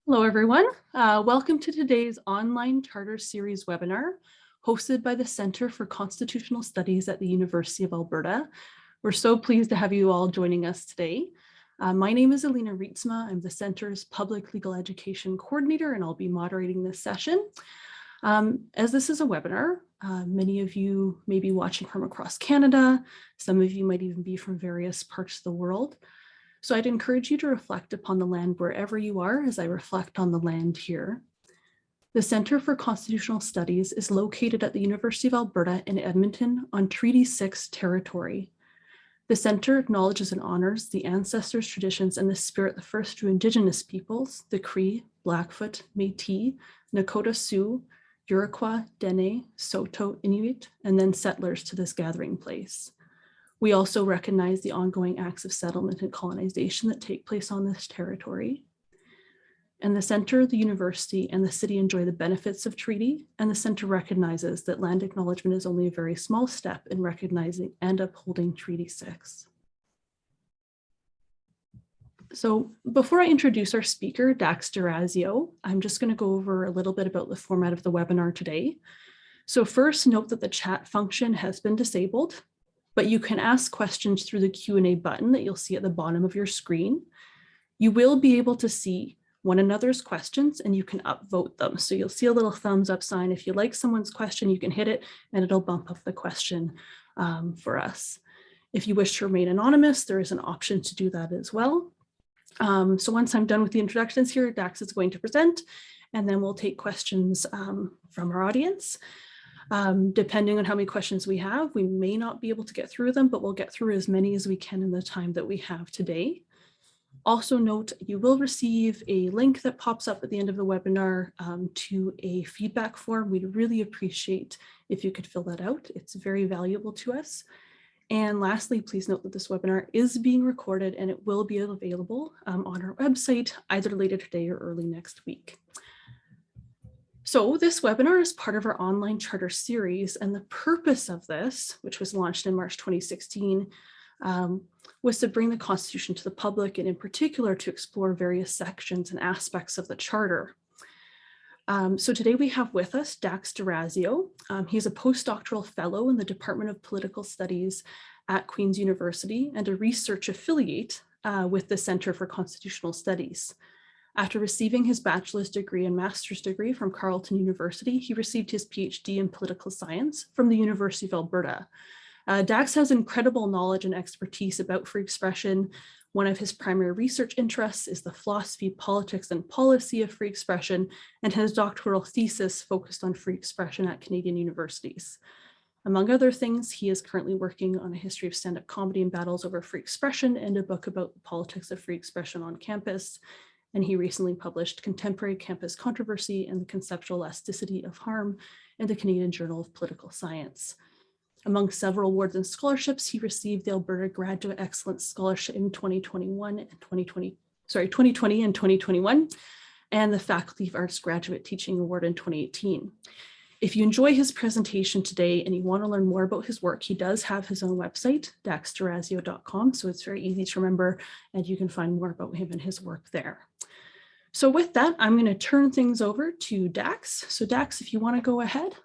Hello, everyone. Welcome to today's online Charter Series webinar hosted by the Centre for Constitutional Studies at the University of Alberta. We're so pleased to have you all joining us today. My name is Alina Rietzma. I'm the Centre's Public Legal Education Coordinator, and I'll be moderating this session. As this is a webinar, many of you may be watching from across Canada. Some of you might even be from various parts of the world. So I'd encourage you to reflect upon the land wherever you are as I reflect on the land here. The Centre for Constitutional Studies is located at the University of Alberta in Edmonton on Treaty 6 territory. The Centre acknowledges and honors the ancestors, traditions, and the spirit of the first two Indigenous peoples, the Cree, Blackfoot, Métis, Nakota Sioux, Iroquois, Dene, Saulteaux, Inuit, and then settlers to this gathering place. We also recognize the ongoing acts of settlement and colonization that take place on this territory. And the Centre, the university, and the city enjoy the benefits of treaty, and the Centre recognizes that land acknowledgement is only a very small step in recognizing and upholding Treaty 6. So before I introduce our speaker, Dax Durazio, I'm just going to go over a little bit about the format of the webinar today. So first, note that the chat function has been disabled, but you can ask questions through the Q&A button that you'll see at the bottom of your screen. You will be able to see one another's questions and you can upvote them. So you'll see a little thumbs up sign. If you like someone's question, you can hit it and it'll bump up the question for us. If you wish to remain anonymous, there is an option to do that as well. So once I'm done with the introductions here, Dax is going to present, and then we'll take questions from our audience. Depending on how many questions we have, we may not be able to get through them, but we'll get through as many as we can in the time that we have today. Also note, you will receive a link that pops up at the end of the webinar to a feedback form. We'd really appreciate if you could fill that out. It's very valuable to us. And lastly, please note that this webinar is being recorded and it will be available on our website either later today or early next week. So this webinar is part of our online charter series, and the purpose of this, which was launched in March 2016, was to bring the Constitution to the public, and in particular to explore various sections and aspects of the charter. So today we have with us Dax Durazio. He's a postdoctoral fellow in the Department of Political Studies at Queen's University and a research affiliate with the Centre for Constitutional Studies. After receiving his bachelor's degree and master's degree from Carleton University, he received his PhD in political science from the University of Alberta. Dax has incredible knowledge and expertise about free expression. One of his primary research interests is the philosophy, politics, and policy of free expression, and his doctoral thesis focused on free expression at Canadian universities. Among other things, he is currently working on a history of stand-up comedy and battles over free expression and a book about the politics of free expression on campus. And he recently published Contemporary Campus Controversy and the Conceptual Elasticity of Harm in the Canadian Journal of Political Science. Among several awards and scholarships, he received the Alberta Graduate Excellence Scholarship in 2020 and 2021, and the Faculty of Arts Graduate Teaching Award in 2018. If you enjoy his presentation today and you want to learn more about his work, he does have his own website, daxdurazio.com, so it's very easy to remember, and you can find more about him and his work there. So with that, I'm going to turn things over to Dax. So Dax, if you want to go ahead.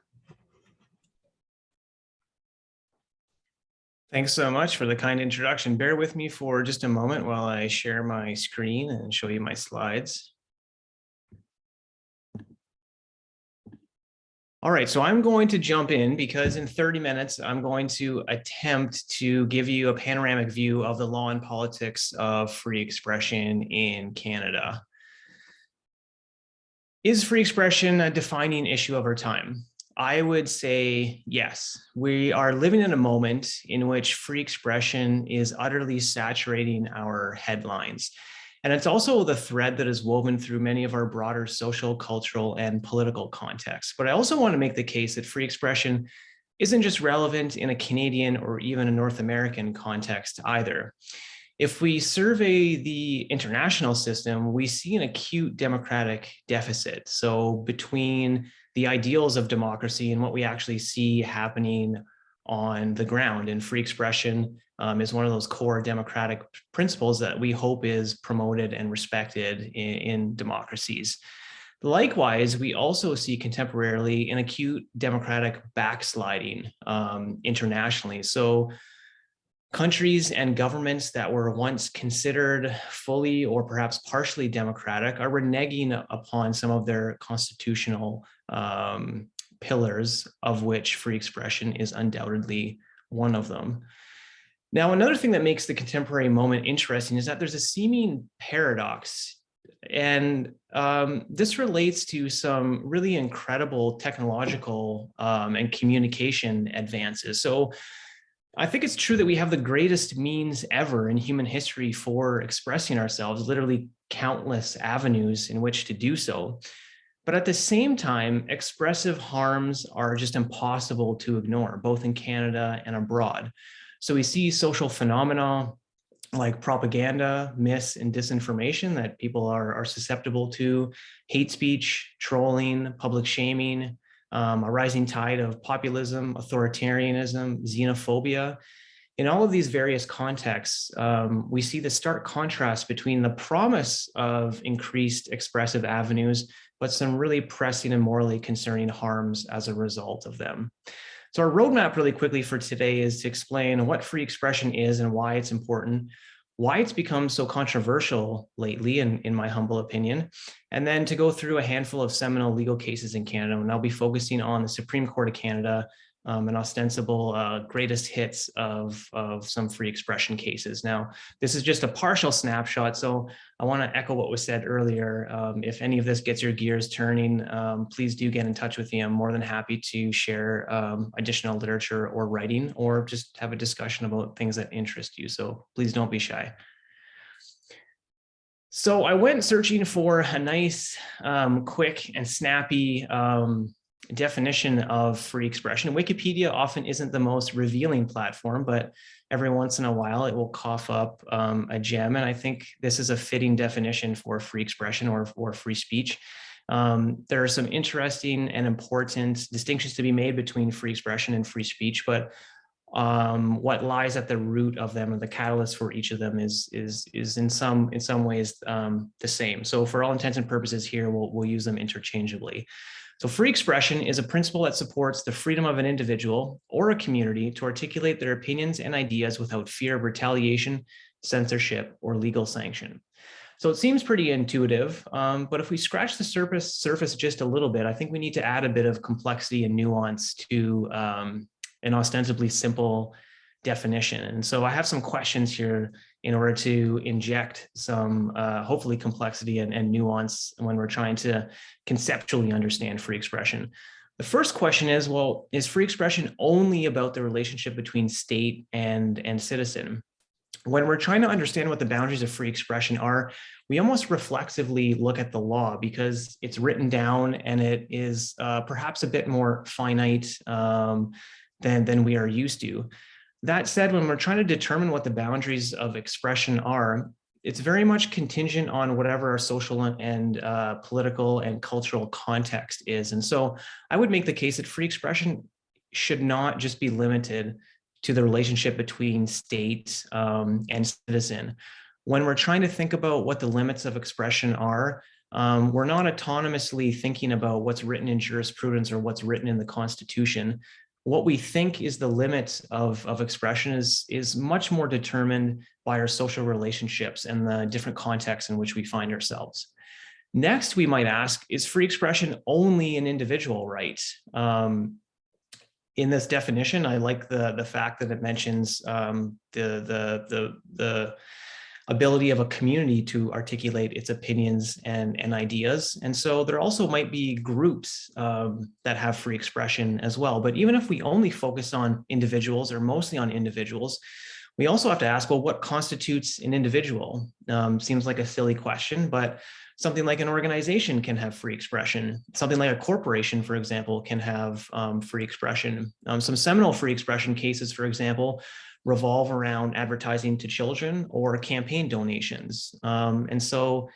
Thanks so much for the kind introduction. Bear with me for just a moment while I share my screen and show you my slides. All right, so I'm going to jump in because in 30 minutes, I'm going to attempt to give you a panoramic view of the law and politics of free expression in Canada. Is free expression a defining issue of our time? I would say yes. We are living in a moment in which free expression is utterly saturating our headlines. And it's also the thread that is woven through many of our broader social, cultural, and political contexts. But I also want to make the case that free expression isn't just relevant in a Canadian or even a North American context either. If we survey the international system, we see an acute democratic deficit. So between the ideals of democracy and what we actually see happening on the ground. And free expression is one of those core democratic principles that we hope is promoted and respected in democracies. Likewise, we also see contemporarily an acute democratic backsliding internationally. So countries and governments that were once considered fully or perhaps partially democratic are reneging upon some of their constitutional pillars, of which free expression is undoubtedly one of them. Now, another thing that makes the contemporary moment interesting is that there's a seeming paradox. And this relates to some really incredible technological and communication advances. So I think it's true that we have the greatest means ever in human history for expressing ourselves, literally countless avenues in which to do so. But at the same time, expressive harms are just impossible to ignore, both in Canada and abroad. So we see social phenomena like propaganda, mis and disinformation that people are susceptible to, hate speech, trolling, public shaming, a rising tide of populism, authoritarianism, xenophobia. In all of these various contexts, we see the stark contrast between the promise of increased expressive avenues, but some really pressing and morally concerning harms as a result of them. So our roadmap really quickly for today is to explain what free expression is and why it's important, why it's become so controversial lately, in my humble opinion, and then to go through a handful of seminal legal cases in Canada. And I'll be focusing on the Supreme Court of Canada, and ostensible greatest hits of some free expression cases. Now, this is just a partial snapshot, so I want to echo what was said earlier. If any of this gets your gears turning, please do get in touch with me. I'm more than happy to share additional literature or writing, or just have a discussion about things that interest you. So please don't be shy. So I went searching for a nice, quick and snappy definition of free expression. Wikipedia often isn't the most revealing platform, but every once in a while it will cough up a gem. And I think this is a fitting definition for free expression or free speech. There are some interesting and important distinctions to be made between free expression and free speech, but what lies at the root of them, and the catalyst for each of them, is in some ways the same. So for all intents and purposes here, we'll use them interchangeably. So free expression is a principle that supports the freedom of an individual or a community to articulate their opinions and ideas without fear of retaliation, censorship, or legal sanction. So it seems pretty intuitive, but if we scratch the surface just a little bit, I think we need to add a bit of complexity and nuance to an ostensibly simple definition. And so I have some questions here in order to inject some hopefully complexity and nuance when we're trying to conceptually understand free expression. The first question is, well, is free expression only about the relationship between state and citizen? When we're trying to understand what the boundaries of free expression are, we almost reflexively look at the law because it's written down and it is perhaps a bit more finite than we are used to. That said, when we're trying to determine what the boundaries of expression are, it's very much contingent on whatever our social and political and cultural context is. And so I would make the case that free expression should not just be limited to the relationship between state and citizen. When we're trying to think about what the limits of expression are, we're not autonomously thinking about what's written in jurisprudence or what's written in the Constitution. What we think is the limit of expression is much more determined by our social relationships and the different contexts in which we find ourselves. Next, we might ask, is free expression only an individual right? In this definition, I like the fact that it mentions the ability of a community to articulate its opinions and ideas. And so there also might be groups that have free expression as well. But even if we only focus on individuals or mostly on individuals, we also have to ask, well, what constitutes an individual? Seems like a silly question, but something like an organization can have free expression. Something like a corporation, for example, can have free expression. Some seminal free expression cases, for example, revolve around advertising to children or campaign donations. And so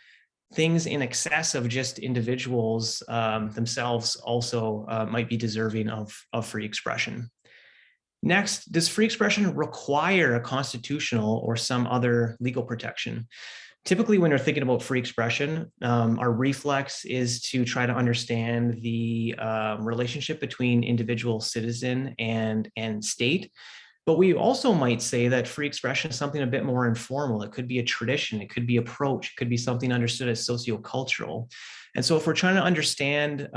things in excess of just individuals themselves also might be deserving of free expression. Next, does free expression require a constitutional or some other legal protection? Typically, when you're thinking about free expression, our reflex is to try to understand the relationship between individual citizen and state. But we also might say that free expression is something a bit more informal. It could be a tradition, it could be approach, it could be something understood as sociocultural. And so if we're trying to understand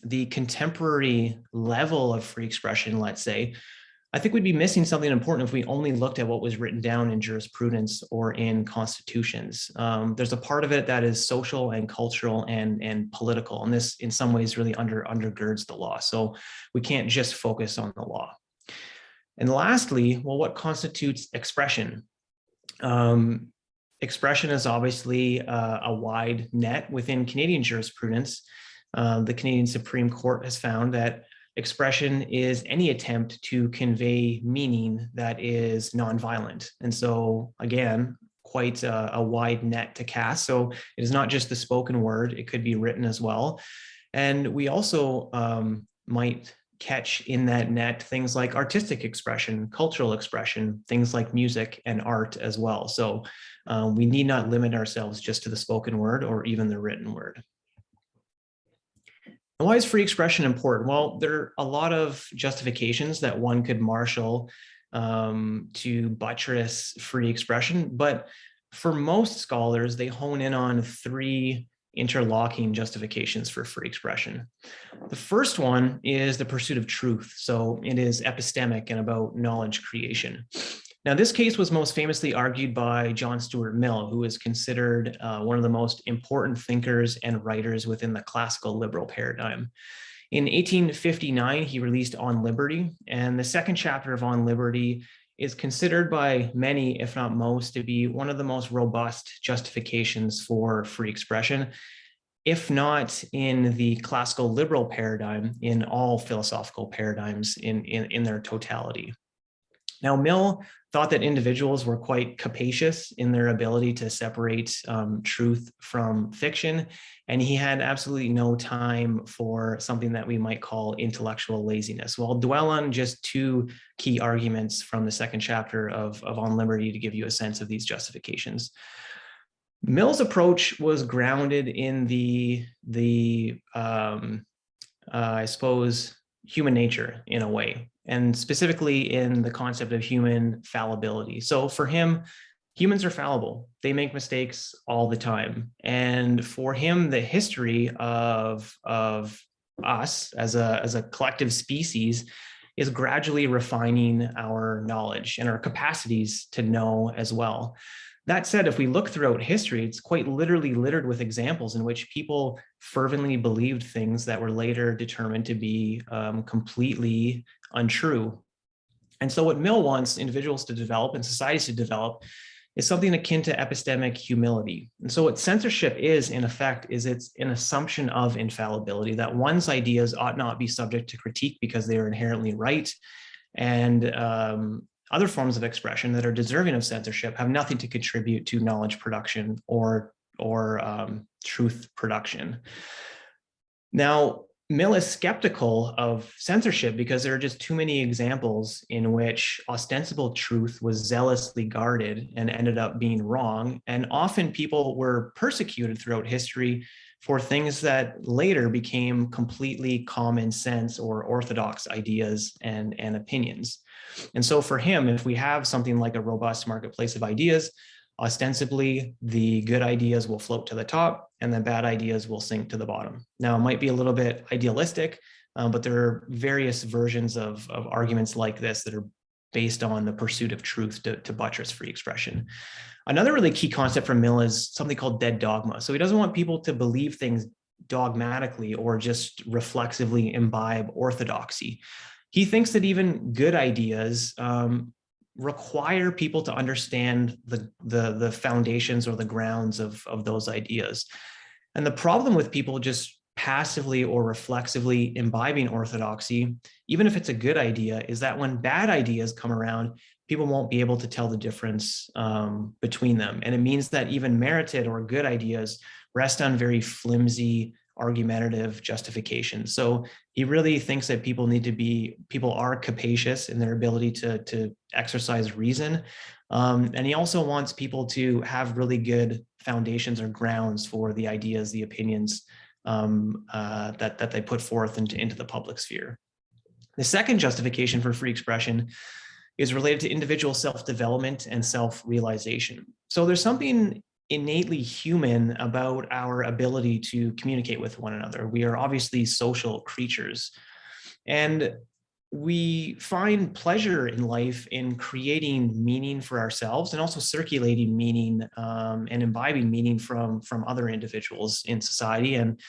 the contemporary level of free expression, let's say, I think we'd be missing something important if we only looked at what was written down in jurisprudence or in constitutions. There's a part of it that is social and cultural and political, and this in some ways really undergirds the law. So we can't just focus on the law. And lastly, well, what constitutes expression? Expression is obviously a wide net within Canadian jurisprudence. The Canadian Supreme Court has found that expression is any attempt to convey meaning that is nonviolent. And so again, quite a wide net to cast. So it is not just the spoken word, it could be written as well. And we also might catch in that net things like artistic expression, cultural expression, things like music and art as well. So we need not limit ourselves just to the spoken word or even the written word. And why is free expression important? Well, there are a lot of justifications that one could marshal to buttress free expression, but for most scholars, they hone in on three interlocking justifications for free expression. The first one is the pursuit of truth. So it is epistemic and about knowledge creation. Now, this case was most famously argued by John Stuart Mill, who is considered one of the most important thinkers and writers within the classical liberal paradigm. In 1859, he released On Liberty, and the second chapter of On Liberty is considered by many, if not most, to be one of the most robust justifications for free expression, if not in the classical liberal paradigm, in all philosophical paradigms in their totality. Now, Mill thought that individuals were quite capacious in their ability to separate truth from fiction, and he had absolutely no time for something that we might call intellectual laziness. So I'll dwell on just two key arguments from the second chapter of On Liberty to give you a sense of these justifications. Mill's approach was grounded in I suppose, human nature in a way, and specifically in the concept of human fallibility. So for him, humans are fallible. They make mistakes all the time. And for him, the history of us as a collective species is gradually refining our knowledge and our capacities to know as well. That said, if we look throughout history, it's quite literally littered with examples in which people fervently believed things that were later determined to be completely untrue. And so what Mill wants individuals to develop and societies to develop is something akin to epistemic humility. And so what censorship is, in effect, is it's an assumption of infallibility, that one's ideas ought not be subject to critique because they are inherently right. And other forms of expression that are deserving of censorship have nothing to contribute to knowledge production or truth production. Now, Mill is skeptical of censorship because there are just too many examples in which ostensible truth was zealously guarded and ended up being wrong. And often people were persecuted throughout history for things that later became completely common sense or orthodox ideas and opinions. And so for him, if we have something like a robust marketplace of ideas, ostensibly the good ideas will float to the top and the bad ideas will sink to the bottom. Now, it might be a little bit idealistic, but there are various versions of arguments like this that are based on the pursuit of truth to buttress free expression. Another really key concept from Mill is something called dead dogma. So he doesn't want people to believe things dogmatically or just reflexively imbibe orthodoxy. He thinks that even good ideas require people to understand the foundations or the grounds of those ideas. And the problem with people just passively or reflexively imbibing orthodoxy, even if it's a good idea, is that when bad ideas come around, people won't be able to tell the difference between them. And it means that even merited or good ideas rest on very flimsy argumentative justifications. So he really thinks that people are capacious in their ability to exercise reason. And he also wants people to have really good foundations or grounds for the ideas, the opinions that they put forth into the public sphere. The second justification for free expression is related to individual self-development and self-realization. So there's something innately human about our ability to communicate with one another. We are obviously social creatures, and we find pleasure in life in creating meaning for ourselves and also circulating meaning and imbibing meaning from other individuals in society and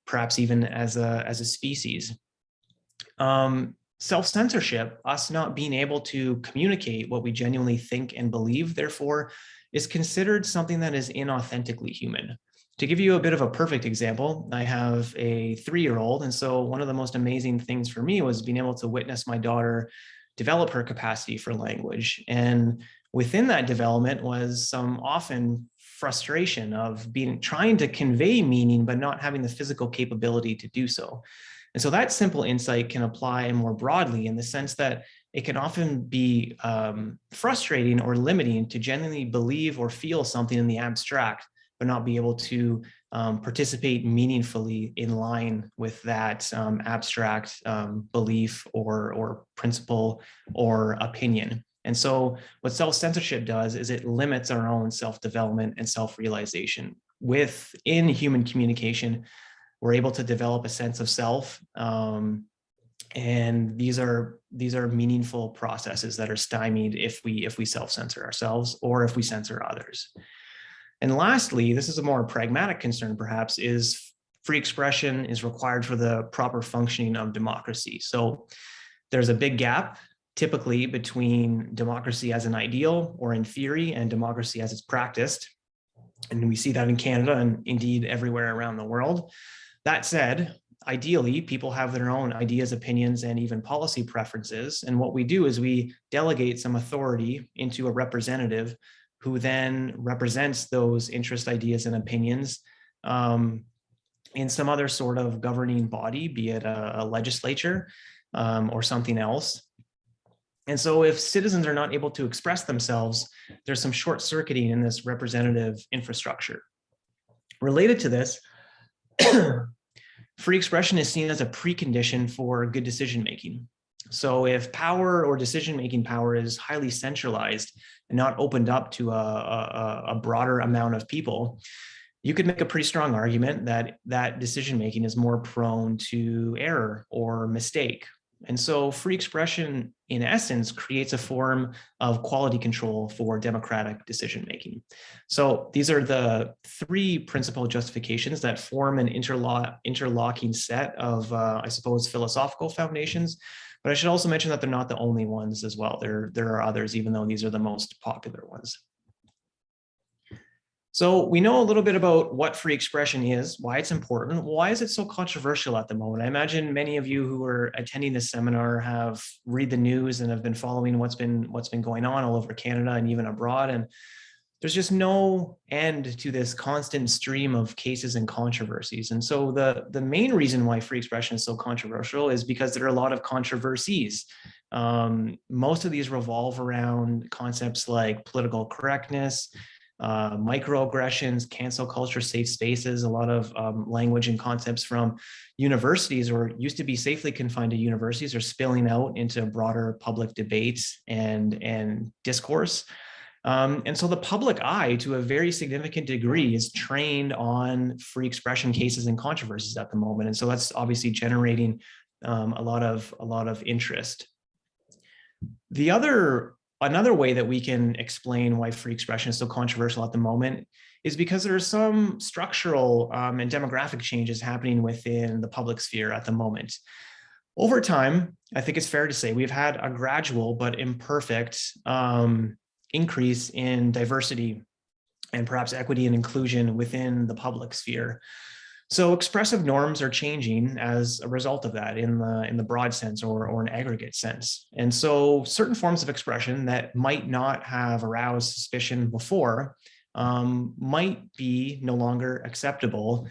perhaps even as a species. Self-censorship, us not being able to communicate what we genuinely think and believe, therefore, is considered something that is inauthentically human. To give you a bit of a perfect example, I have a 3-year-old, and so one of the most amazing things for me was being able to witness my daughter develop her capacity for language. And within that development was some often frustration of trying to convey meaning, but not having the physical capability to do so. And so that simple insight can apply more broadly in the sense that it can often be frustrating or limiting to genuinely believe or feel something in the abstract, but not be able to participate meaningfully in line with that abstract belief or principle or opinion. And so what self-censorship does is it limits our own self-development and self-realization. Within human communication, we're able to develop a sense of self. And these are meaningful processes that are stymied if we self-censor ourselves or if we censor others. And lastly, this is a more pragmatic concern perhaps, is free expression is required for the proper functioning of democracy. So there's a big gap typically between democracy as an ideal or in theory and democracy as it's practiced. And we see that in Canada and indeed everywhere around the world. That said, ideally, people have their own ideas, opinions, and even policy preferences. And what we do is we delegate some authority into a representative who then represents those interest, ideas, and opinions in some other sort of governing body, be it a legislature or something else. And so if citizens are not able to express themselves, there's some short circuiting in this representative infrastructure. Related to this, free expression is seen as a precondition for good decision-making. So if power or decision-making power is highly centralized and not opened up to a broader amount of people, you could make a pretty strong argument that that decision-making is more prone to error or mistake. And so free expression, in essence, creates a form of quality control for democratic decision-making. So these are the 3 principal justifications that form an interlocking set of, I suppose, philosophical foundations. But I should also mention that they're not the only ones as well. There are others, even though these are the most popular ones. So we know a little bit about what free expression is, why it's important. Why is it so controversial at the moment? I imagine many of you who are attending this seminar have read the news and have been following what's been going on all over Canada and even abroad. And there's just no end to this constant stream of cases and controversies. And so the main reason why free expression is so controversial is because there are a lot of controversies. Most of these revolve around concepts like political correctness, microaggressions, cancel culture, safe spaces. A lot of language and concepts from universities, or used to be safely confined to universities, are spilling out into broader public debates and discourse. And so the public eye, to a very significant degree, is trained on free expression cases and controversies at the moment. And so that's obviously generating a lot of interest. Another way that we can explain why free expression is so controversial at the moment is because there are some structural and demographic changes happening within the public sphere at the moment. Over time, I think it's fair to say we've had a gradual but imperfect increase in diversity and perhaps equity and inclusion within the public sphere. So expressive norms are changing as a result of that in the broad sense or an aggregate sense. And so certain forms of expression that might not have aroused suspicion before might be no longer acceptable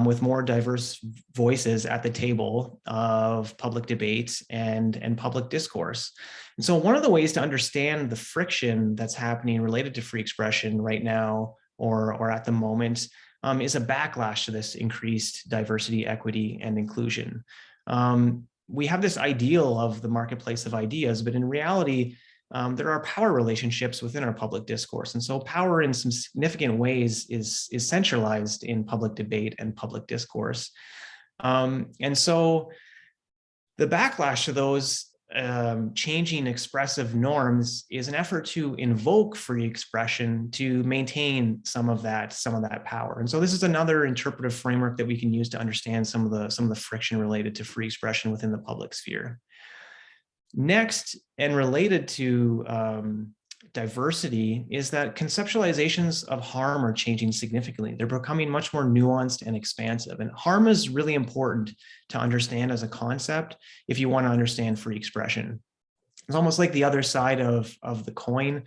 with more diverse voices at the table of public debate and public discourse. And so one of the ways to understand the friction that's happening related to free expression right now or at the moment is a backlash to this increased diversity, equity, and inclusion. We have this ideal of the marketplace of ideas, but in reality, there are power relationships within our public discourse. And so power in some significant ways is centralized in public debate and public discourse. And so the backlash to those changing expressive norms is an effort to invoke free expression to maintain some of that power. And so this is another interpretive framework that we can use to understand some of the friction related to free expression within the public sphere. Next, and related to diversity, is that conceptualizations of harm are changing significantly. They're becoming much more nuanced and expansive. And harm is really important to understand as a concept if you want to understand free expression. It's almost like the other side of the coin.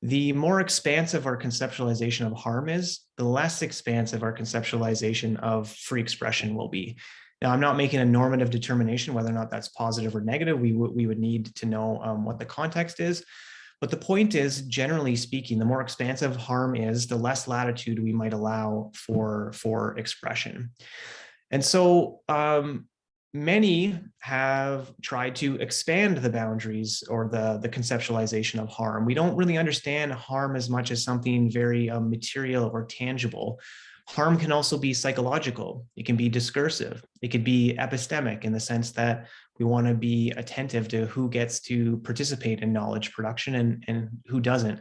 The more expansive our conceptualization of harm is, the less expansive our conceptualization of free expression will be. Now, I'm not making a normative determination whether or not that's positive or negative. We would need to know what the context is. But the point is, generally speaking, the more expansive harm is, the less latitude we might allow for expression. And so many have tried to expand the boundaries or the conceptualization of harm. We don't really understand harm as much as something very material or tangible. Harm can also be psychological. It can be discursive. It could be epistemic in the sense that we want to be attentive to who gets to participate in knowledge production and who doesn't.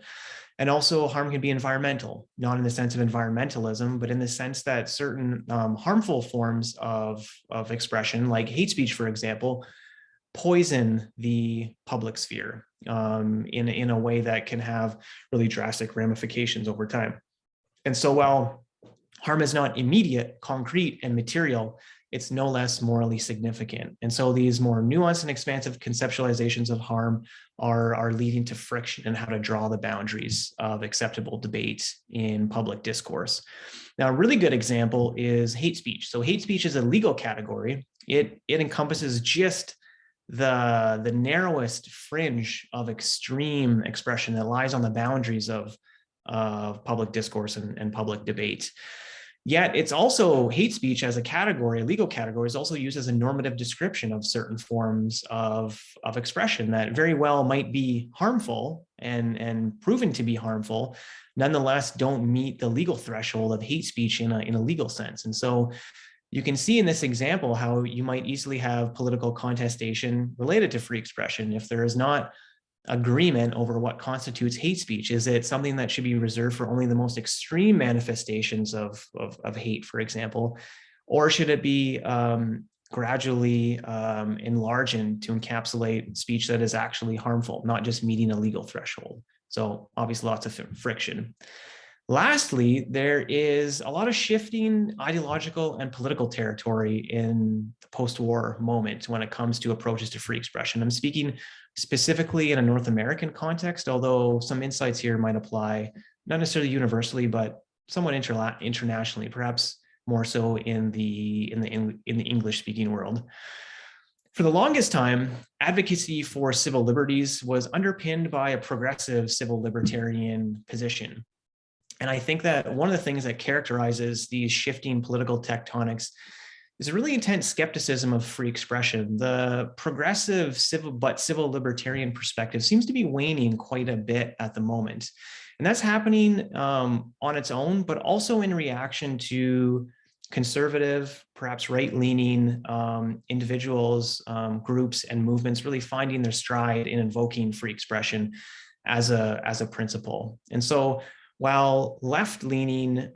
And also harm can be environmental, not in the sense of environmentalism, but in the sense that certain harmful forms of expression, like hate speech, for example, poison the public sphere in a way that can have really drastic ramifications over time. And so while harm is not immediate, concrete, and material, it's no less morally significant. And so these more nuanced and expansive conceptualizations of harm are leading to friction in how to draw the boundaries of acceptable debate in public discourse. Now, a really good example is hate speech. So hate speech is a legal category. It encompasses just the narrowest fringe of extreme expression that lies on the boundaries of public discourse and public debate. Yet it's also, hate speech as a category, a legal category, is also used as a normative description of certain forms of expression that very well might be harmful and proven to be harmful, nonetheless don't meet the legal threshold of hate speech in a legal sense. And so you can see in this example how you might easily have political contestation related to free expression if there is not agreement over what constitutes hate speech. Is it something that should be reserved for only the most extreme manifestations of hate, for example, or should it be gradually enlarged to encapsulate speech that is actually harmful, not just meeting a legal threshold? So obviously lots of friction. Lastly, there is a lot of shifting ideological and political territory in the post-war moment when it comes to approaches to free expression. I'm speaking specifically in a North American context, although some insights here might apply, not necessarily universally, but somewhat internationally, perhaps more so in the English-speaking world. For the longest time, advocacy for civil liberties was underpinned by a progressive civil libertarian position. And I think that one of the things that characterizes these shifting political tectonics is a really intense skepticism of free expression. The progressive civil libertarian perspective seems to be waning quite a bit at the moment. And that's happening on its own, but also in reaction to conservative, perhaps right-leaning individuals, groups, and movements really finding their stride in invoking free expression as a principle. And so while left-leaning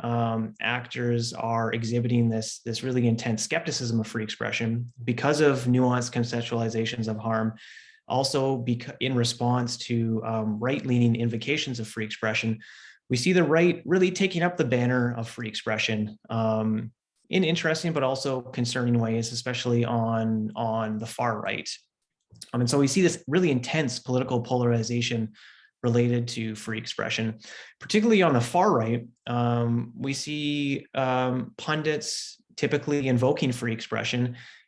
actors are exhibiting this really intense skepticism of free expression because of nuanced conceptualizations of harm, also in response to right-leaning invocations of free expression, we see the right really taking up the banner of free expression in interesting but also concerning ways, especially on the far right. And so we see this really intense political polarization related to free expression, particularly on the far right. We see pundits typically invoking free expression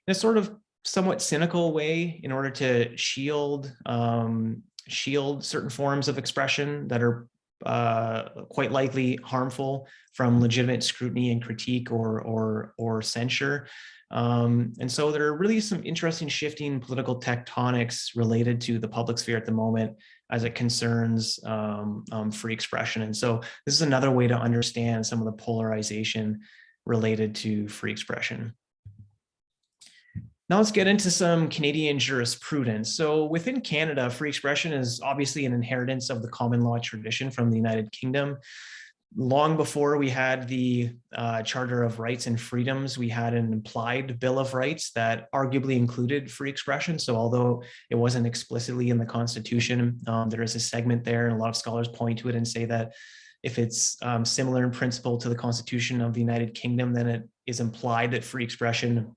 in a sort of somewhat cynical way in order to shield certain forms of expression that are quite likely harmful from legitimate scrutiny and critique or censure. And so there are really some interesting shifting political tectonics related to the public sphere at the moment as it concerns free expression. And so this is another way to understand some of the polarization related to free expression. Now let's get into some Canadian jurisprudence. So within Canada, free expression is obviously an inheritance of the common law tradition from the United Kingdom. Long before we had the Charter of Rights and Freedoms, we had an implied Bill of Rights that arguably included free expression. So although it wasn't explicitly in the Constitution, there is a segment there, and a lot of scholars point to it and say that if it's similar in principle to the Constitution of the United Kingdom, then it is implied that free expression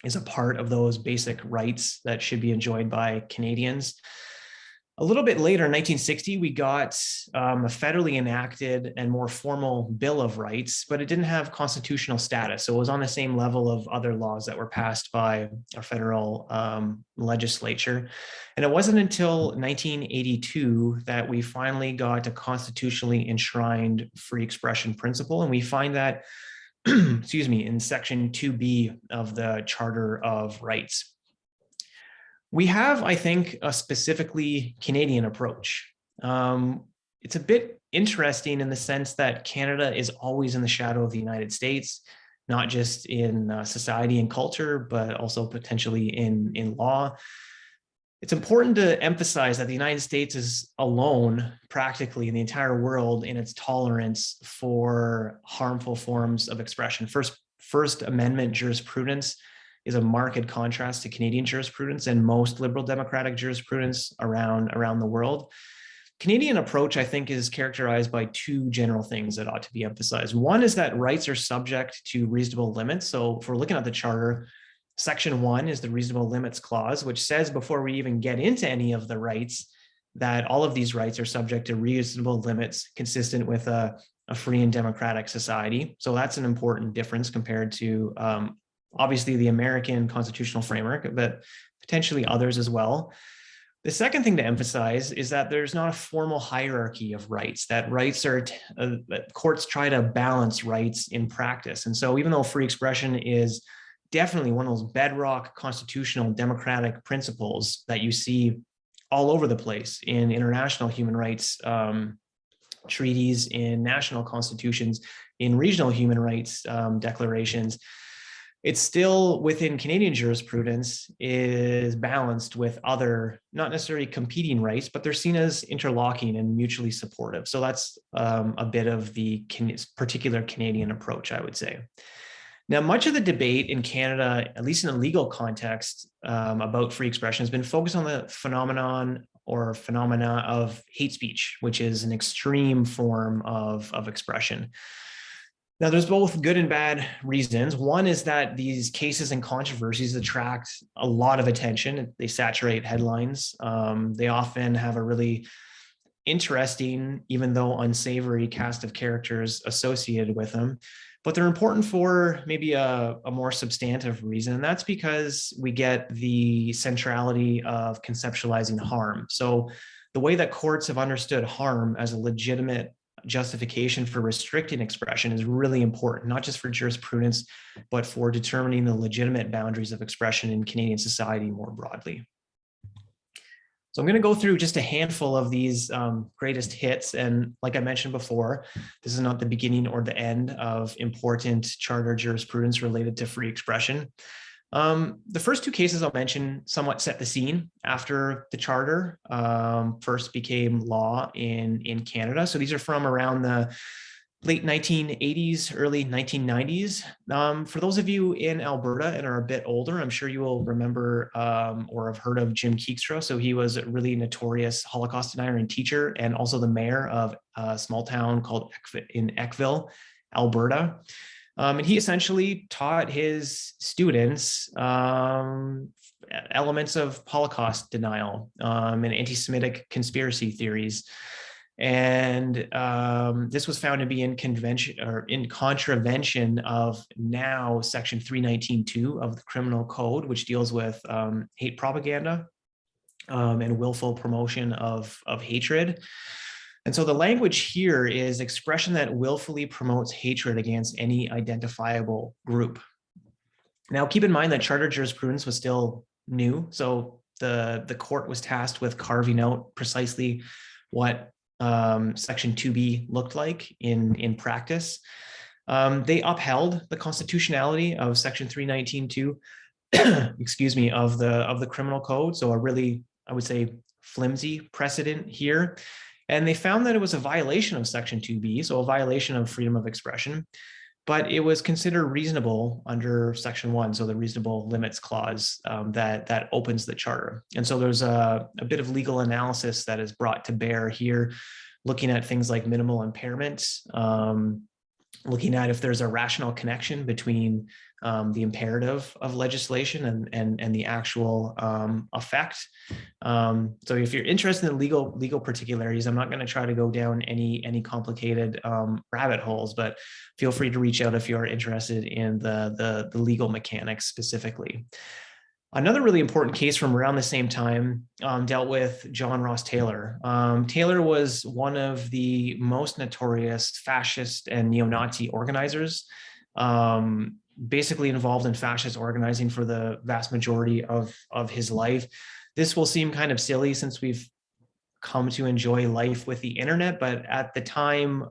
is a part of those basic rights that should be enjoyed by Canadians. A little bit later, in 1960, we got a federally enacted and more formal Bill of Rights, but it didn't have constitutional status. So it was on the same level of other laws that were passed by our federal legislature. And it wasn't until 1982 that we finally got a constitutionally enshrined free expression principle. And we find that, excuse me, in section 2B of the Charter of Rights. We have, I think, a specifically Canadian approach. It's a bit interesting in the sense that Canada is always in the shadow of the United States, not just in society and culture, but also potentially in law. It's important to emphasize that the United States is alone practically in the entire world in its tolerance for harmful forms of expression. First Amendment jurisprudence is a marked contrast to Canadian jurisprudence and most liberal democratic jurisprudence around the world. Canadian approach, I think, is characterized by two general things that ought to be emphasized. One is that rights are subject to reasonable limits. So if we're looking at the Charter, Section 1 is the reasonable limits clause, which says before we even get into any of the rights, that all of these rights are subject to reasonable limits consistent with a free and democratic society. So that's an important difference compared to obviously the American constitutional framework, but potentially others as well. The second thing to emphasize is that there's not a formal hierarchy of rights, that rights are, courts try to balance rights in practice. And so even though free expression is definitely one of those bedrock constitutional democratic principles that you see all over the place in international human rights treaties, in national constitutions, in regional human rights declarations, it's still within Canadian jurisprudence is balanced with other, not necessarily competing rights, but they're seen as interlocking and mutually supportive. So that's a bit of the particular Canadian approach, I would say. Now, much of the debate in Canada, at least in a legal context, about free expression has been focused on the phenomenon or phenomena of hate speech, which is an extreme form of expression. Now, there's both good and bad reasons. One is that these cases and controversies attract a lot of attention. They saturate headlines. They often have a really interesting, even though unsavory, cast of characters associated with them. But they're important for maybe a more substantive reason. And that's because we get the centrality of conceptualizing harm. So the way that courts have understood harm as a legitimate justification for restricting expression is really important, not just for jurisprudence, but for determining the legitimate boundaries of expression in Canadian society more broadly. So I'm going to go through just a handful of these greatest hits. And like I mentioned before, this is not the beginning or the end of important charter jurisprudence related to free expression. The first two cases I'll mention somewhat set the scene after the charter first became law in Canada. So these are from around the late 1980s, early 1990s. For those of you in Alberta and are a bit older, I'm sure you will remember or have heard of Jim Keekstra. So he was a really notorious Holocaust denier and teacher, and also the mayor of a small town called in Eckville, Alberta. And he essentially taught his students elements of Holocaust denial and anti-Semitic conspiracy theories. And this was found to be in contravention of now Section 319(2) of the Criminal Code, which deals with hate propaganda and willful promotion of hatred. And so the language here is expression that willfully promotes hatred against any identifiable group. Now, keep in mind that charter jurisprudence was still new. So the court was tasked with carving out precisely what Section 2B looked like in practice. They upheld the constitutionality of Section 319(2), excuse me, of the Criminal Code. So a really, I would say, flimsy precedent here. And they found that it was a violation of Section 2B, so a violation of freedom of expression, but it was considered reasonable under Section 1, so the reasonable limits clause that opens the charter. And so there's a bit of legal analysis that is brought to bear here, looking at things like minimal impairment, looking at if there's a rational connection between the imperative of legislation and the actual effect. So if you're interested in legal particularities, I'm not going to try to go down any complicated rabbit holes, but feel free to reach out if you're interested in the legal mechanics specifically. Another really important case from around the same time dealt with John Ross Taylor. Taylor was one of the most notorious fascist and neo-Nazi organizers, basically involved in fascist organizing for the vast majority of his life. This will seem kind of silly since we've come to enjoy life with the internet, but at the time,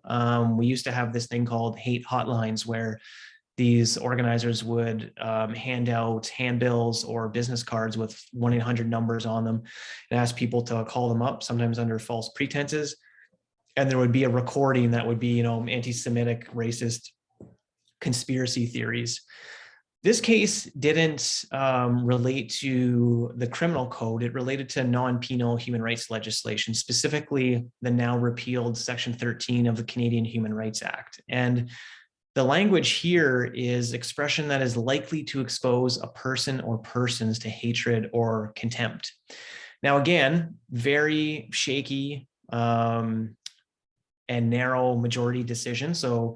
we used to have this thing called hate hotlines where these organizers would hand out handbills or business cards with 1-800 numbers on them and ask people to call them up, sometimes under false pretenses. And there would be a recording that would be, anti-Semitic, racist conspiracy theories. This case didn't relate to the criminal code. It related to non-penal human rights legislation, specifically the now repealed Section 13 of the Canadian Human Rights Act. And the language here is expression that is likely to expose a person or persons to hatred or contempt. Now, again, very shaky and narrow majority decision. So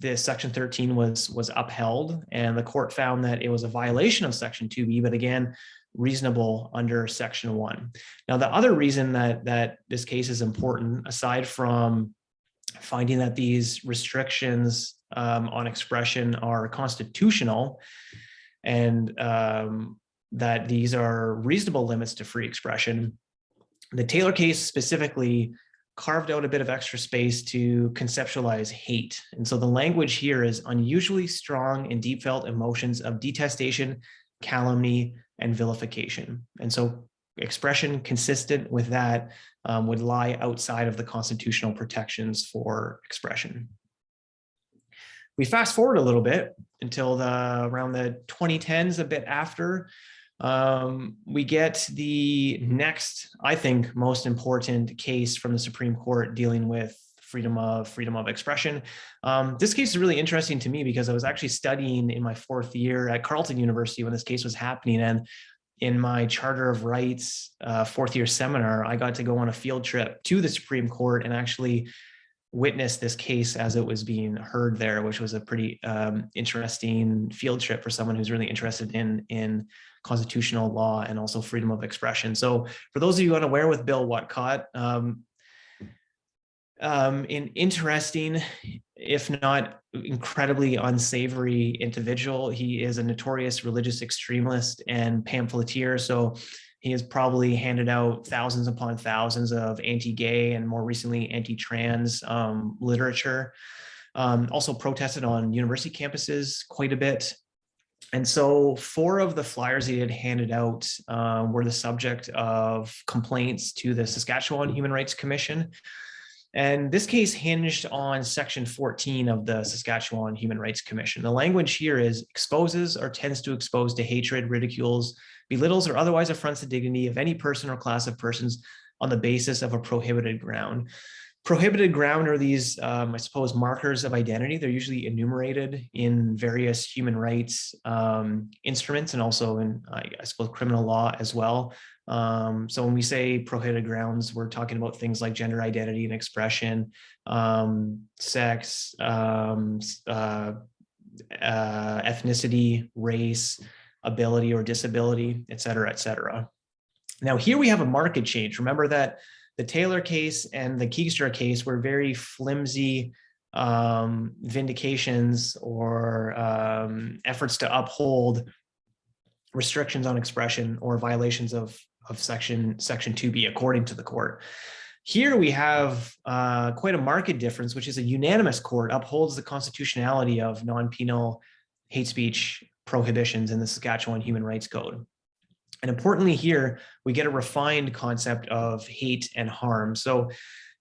the Section 13 was upheld, and the court found that it was a violation of Section 2B, but again, reasonable under Section 1. Now, the other reason that this case is important, aside from finding that these restrictions on expression are constitutional and that these are reasonable limits to free expression, the Taylor case specifically carved out a bit of extra space to conceptualize hate. And so the language here is unusually strong and deep felt emotions of detestation, calumny, and vilification. And so expression consistent with that would lie outside of the constitutional protections for expression. We fast forward a little bit until around the 2010s, a bit after, we get the next, I think, most important case from the Supreme Court dealing with freedom of expression. This case is really interesting to me because I was actually studying in my 4th year at Carleton University when this case was happening. And in my Charter of Rights 4th year seminar, I got to go on a field trip to the Supreme Court and actually witness this case as it was being heard there, which was a pretty interesting field trip for someone who's really interested in constitutional law and also freedom of expression. So for those of you unaware with Bill Whatcott, an interesting, if not incredibly unsavory individual. He is a notorious religious extremist and pamphleteer. So he has probably handed out thousands upon thousands of anti-gay and more recently anti-trans literature. Also protested on university campuses quite a bit. And so 4 of the flyers he had handed out were the subject of complaints to the Saskatchewan Human Rights Commission. And this case hinged on Section 14 of the Saskatchewan Human Rights Commission. The language here is exposes or tends to expose to hatred, ridicules, belittles, or otherwise affronts the dignity of any person or class of persons on the basis of a prohibited ground. Prohibited ground are these, I suppose, markers of identity. They're usually enumerated in various human rights instruments and also in, I suppose, criminal law as well. So when we say prohibited grounds, we're talking about things like gender identity and expression, sex, ethnicity, race, ability or disability, et cetera, et cetera. Now here we have a market change. Remember that the Taylor case and the Keegstra case were very flimsy vindications or efforts to uphold restrictions on expression or violations of section 2B according to the court. Here we have quite a marked difference, which is a unanimous court upholds the constitutionality of non-penal hate speech prohibitions in the Saskatchewan Human Rights Code. And importantly here, we get a refined concept of hate and harm. So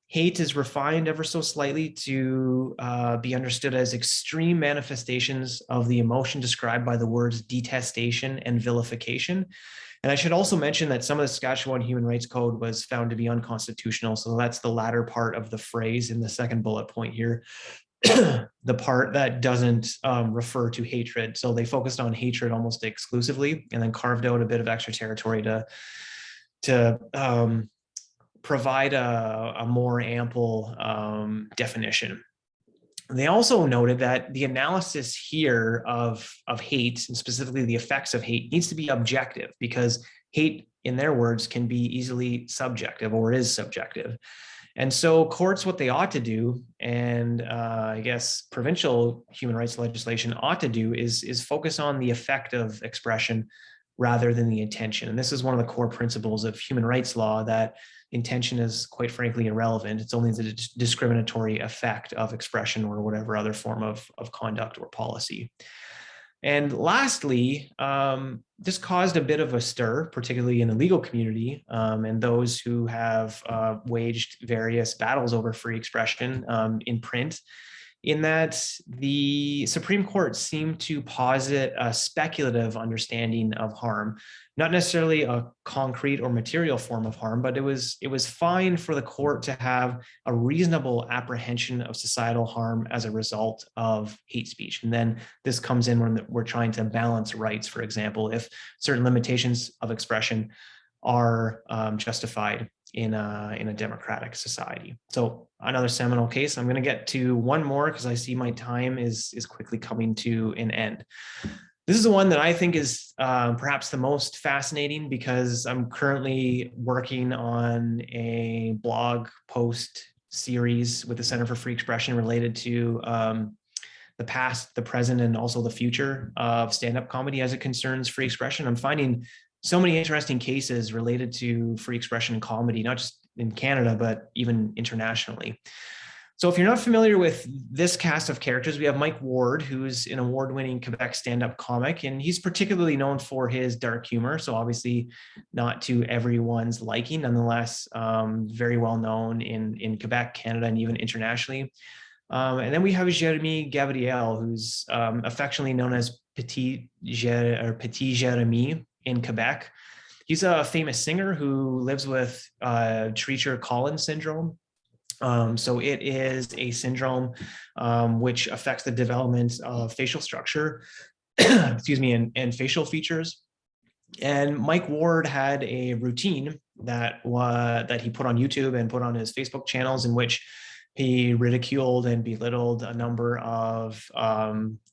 hate is refined ever so slightly to be understood as extreme manifestations of the emotion described by the words detestation and vilification. And I should also mention that some of the Saskatchewan Human Rights Code was found to be unconstitutional. So that's the latter part of the phrase in the second bullet point here. The part that doesn't refer to hatred. So they focused on hatred almost exclusively and then carved out a bit of extra territory to provide a more ample definition. They also noted that the analysis here of hate, and specifically the effects of hate, needs to be objective because hate, in their words, can be easily subjective or is subjective. And so courts, what they ought to do, and I guess provincial human rights legislation ought to do, is focus on the effect of expression rather than the intention. And this is one of the core principles of human rights law, that intention is quite frankly irrelevant. It's only the discriminatory effect of expression or whatever other form of conduct or policy. And lastly, this caused a bit of a stir, particularly in the legal community and those who have waged various battles over free expression in print, in that the Supreme Court seemed to posit a speculative understanding of harm, not necessarily a concrete or material form of harm, but it was fine for the court to have a reasonable apprehension of societal harm as a result of hate speech. And then this comes in when we're trying to balance rights, for example, if certain limitations of expression are justified in a democratic society. So another seminal case. I'm going to get to one more because I see my time is quickly coming to an end. This is the one that I think is perhaps the most fascinating because I'm currently working on a blog post series with the Center for Free Expression related to the past, the present, and also the future of stand-up comedy as it concerns free expression. I'm finding so many interesting cases related to free expression and comedy, not just in Canada, but even internationally. So if you're not familiar with this cast of characters, we have Mike Ward, who's an award-winning Quebec stand-up comic, and he's particularly known for his dark humor. So obviously not to everyone's liking, nonetheless, very well known in Quebec, Canada, and even internationally. And then we have Jeremy Gabriel, who's affectionately known as Petit Jeremy in Quebec. He's a famous singer who lives with Treacher-Collins syndrome. So it is a syndrome which affects the development of facial structure, excuse me, and facial features. And Mike Ward had a routine that he put on YouTube and put on his Facebook channels, in which he ridiculed and belittled a number of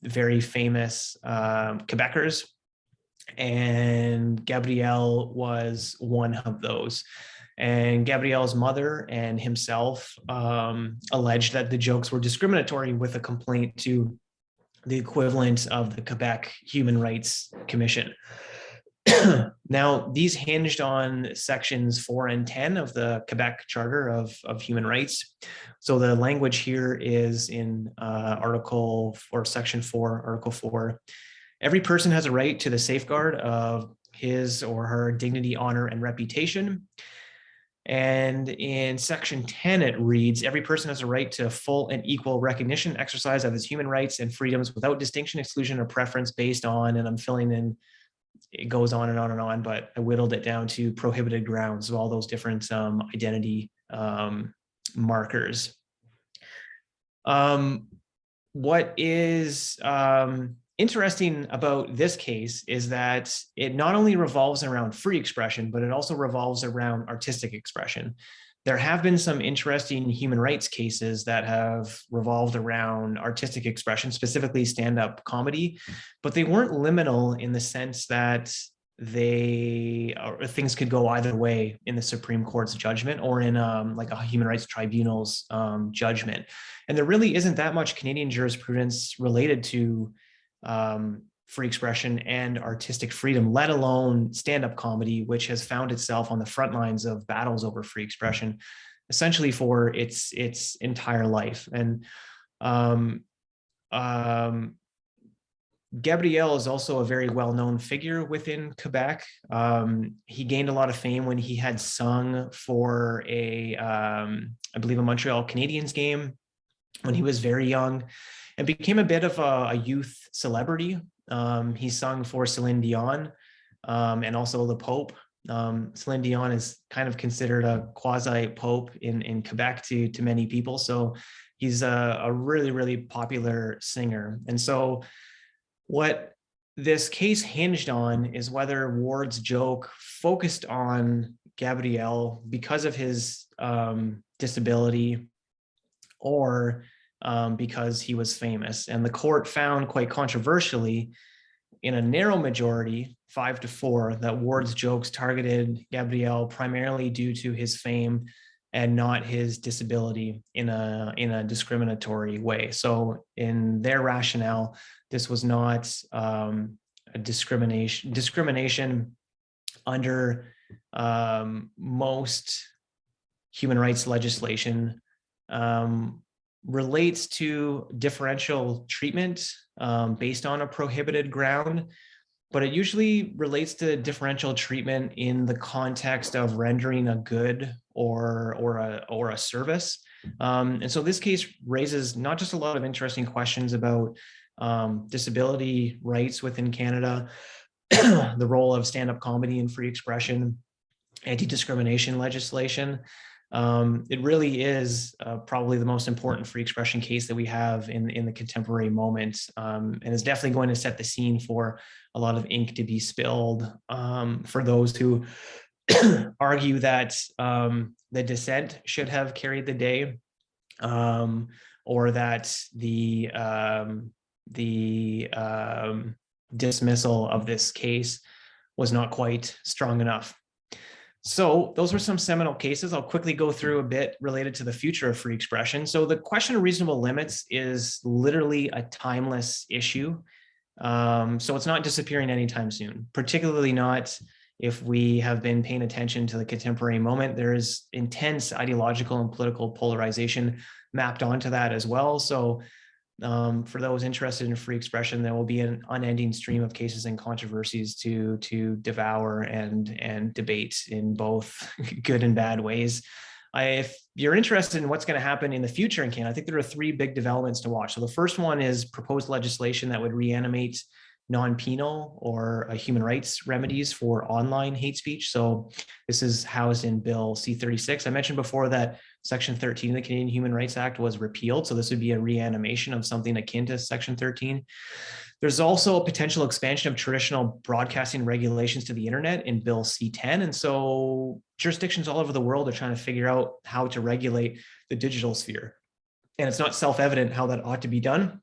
very famous Quebecers. And Gabrielle was one of those. And Gabrielle's mother and himself alleged that the jokes were discriminatory, with a complaint to the equivalent of the Quebec Human Rights Commission. Now, these hinged on sections 4 and 10 of the Quebec Charter of Human Rights. So the language here is in section 4, article 4. Every person has a right to the safeguard of his or her dignity, honor, and reputation. And in section 10, it reads, every person has a right to full and equal recognition, exercise of his human rights and freedoms without distinction, exclusion, or preference based on, and I'm filling in, it goes on and on and on, but I whittled it down to prohibited grounds, so all those different identity markers. What is interesting about this case is that it not only revolves around free expression, but it also revolves around artistic expression. There have been some interesting human rights cases that have revolved around artistic expression, specifically stand-up comedy, but they weren't liminal in the sense that things could go either way in the Supreme Court's judgment or in like a human rights tribunal's judgment. And there really isn't that much Canadian jurisprudence related to free expression and artistic freedom, let alone stand-up comedy, which has found itself on the front lines of battles over free expression, essentially for its entire life. And Gabriel is also a very well-known figure within Quebec. He gained a lot of fame when he had sung for I believe, a Montreal Canadiens game when he was very young, and became a bit of a youth celebrity. He sung for Celine Dion and also the Pope. Celine Dion is kind of considered a quasi-pope in Quebec to many people. So he's a really, really popular singer. And so what this case hinged on is whether Ward's joke focused on Gabriel because of his disability or because he was famous. And the court found, quite controversially, in a narrow majority, 5-4, that Ward's jokes targeted Gabriel primarily due to his fame and not his disability in a discriminatory way. So in their rationale, this was not a discrimination under most human rights legislation relates to differential treatment based on a prohibited ground, but it usually relates to differential treatment in the context of rendering a good or a service. And so this case raises not just a lot of interesting questions about disability rights within Canada, the role of stand-up comedy and free expression, anti-discrimination legislation. It really is probably the most important free expression case that we have in the contemporary moment, and is definitely going to set the scene for a lot of ink to be spilled for those who argue that the dissent should have carried the day, or that the dismissal of this case was not quite strong enough. So those were some seminal cases. I'll quickly go through a bit related to the future of free expression. So the question of reasonable limits is literally a timeless issue. So it's not disappearing anytime soon, particularly not if we have been paying attention to the contemporary moment. There is intense ideological and political polarization mapped onto that as well. So for those interested in free expression, there will be an unending stream of cases and controversies to devour and debate in both good and bad ways. If you're interested in what's going to happen in the future in Canada, I think there are 3 big developments to watch. So the first one is proposed legislation that would reanimate non-penal or human rights remedies for online hate speech. So this is housed in Bill C-36. I mentioned before that Section 13 of the Canadian Human Rights Act was repealed. So this would be a reanimation of something akin to Section 13. There's also a potential expansion of traditional broadcasting regulations to the internet in Bill C-10. And so jurisdictions all over the world are trying to figure out how to regulate the digital sphere. And it's not self-evident how that ought to be done.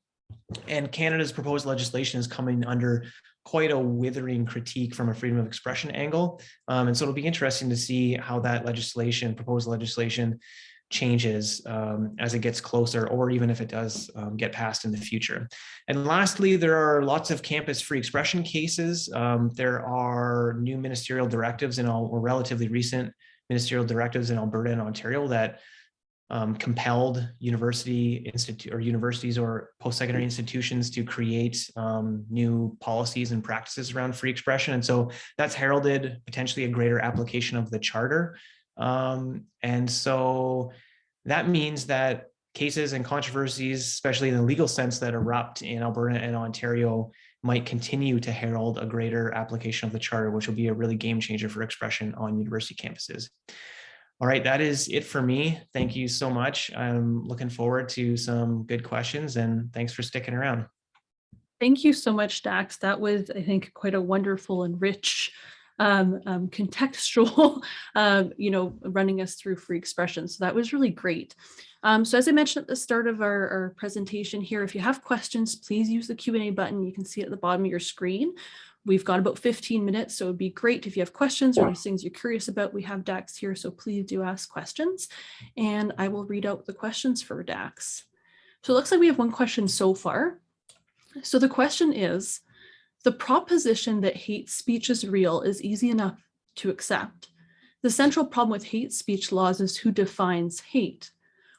And Canada's proposed legislation is coming under quite a withering critique from a freedom of expression angle. And so it'll be interesting to see how that proposed legislation changes as it gets closer, or even if it does get passed in the future. And lastly, there are lots of campus free expression cases. There are new ministerial directives or relatively recent ministerial directives in Alberta and Ontario that compelled universities or post-secondary institutions to create new policies and practices around free expression. And so that's heralded potentially a greater application of the charter. And so that means that cases and controversies, especially in the legal sense, that erupt in Alberta and Ontario might continue to herald a greater application of the charter, which will be a really game changer for expression on university campuses. All right, that is it for me. Thank you so much. I'm looking forward to some good questions, and thanks for sticking around. Thank you so much, Dax. That was, I think, quite a wonderful and rich contextual, running us through free expression. So that was really great. So as I mentioned at the start of our presentation here, if you have questions, please use the Q&A button. You can see it at the bottom of your screen. We've got about 15 minutes, so it'd be great if you have questions or things you're curious about. We have Dax here, so please do ask questions, and I will read out the questions for Dax. So it looks like we have one question so far. So the question is, the proposition that hate speech is real is easy enough to accept. The central problem with hate speech laws is who defines hate.